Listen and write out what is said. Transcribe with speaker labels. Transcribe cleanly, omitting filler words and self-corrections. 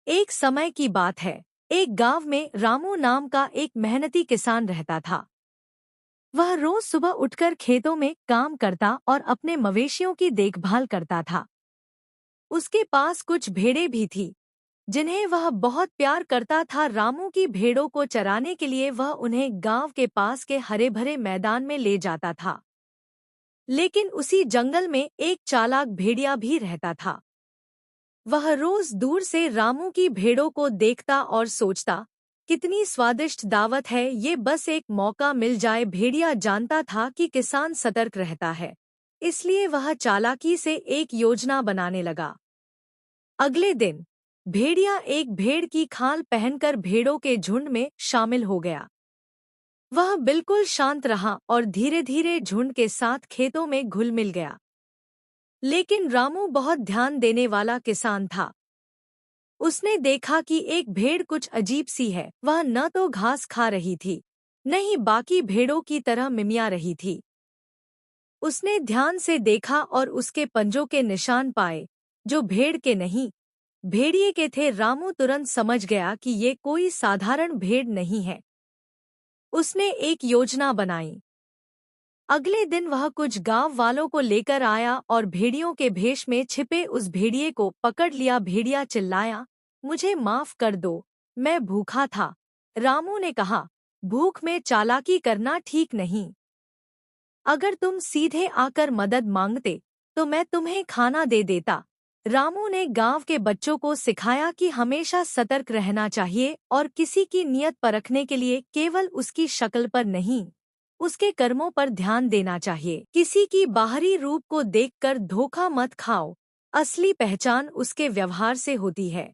Speaker 1: एक समय की बात है। एक गांव में रामू नाम का एक मेहनती किसान रहता था। वह रोज सुबह उठकर खेतों में काम करता और अपने मवेशियों की देखभाल करता था। उसके पास कुछ भेड़ें भी थी, जिन्हें वह बहुत प्यार करता था। रामू की भेड़ों को चराने के लिए वह उन्हें गांव के पास के हरे भरे मैदान में ले जाता था। लेकिन उसी जंगल में एक चालाक भेड़िया भी रहता था। वह रोज दूर से रामू की भेड़ों को देखता और सोचता, कितनी स्वादिष्ट दावत है ये, बस एक मौका मिल जाए। भेड़िया जानता था कि किसान सतर्क रहता है, इसलिए वह चालाकी से एक योजना बनाने लगा। अगले दिन भेड़िया एक भेड़ की खाल पहनकर भेड़ों के झुंड में शामिल हो गया। वह बिल्कुल शांत रहा और धीरे धीरे झुंड के साथ खेतों में घुल मिल गया। लेकिन रामू बहुत ध्यान देने वाला किसान था। उसने देखा कि एक भेड़ कुछ अजीब सी है। वह न तो घास खा रही थी, न ही बाकी भेड़ों की तरह मिमिया रही थी। उसने ध्यान से देखा और उसके पंजों के निशान पाए, जो भेड़ के नहीं, भेड़िए के थे। रामू तुरंत समझ गया कि ये कोई साधारण भेड़ नहीं है। उसने एक योजना बनाई। अगले दिन वह कुछ गांव वालों को लेकर आया और भेड़ियों के भेष में छिपे उस भेड़िए को पकड़ लिया। भेड़िया चिल्लाया, मुझे माफ कर दो, मैं भूखा था। रामू ने कहा, भूख में चालाकी करना ठीक नहीं। अगर तुम सीधे आकर मदद मांगते तो मैं तुम्हें खाना दे देता। रामू ने गांव के बच्चों को सिखाया कि हमेशा सतर्क रहना चाहिए और किसी की नीयत परखने के लिए केवल उसकी शक्ल पर नहीं, उसके कर्मों पर ध्यान देना चाहिए। किसी की बाहरी रूप को देखकर धोखा मत खाओ, असली पहचान उसके व्यवहार से होती है।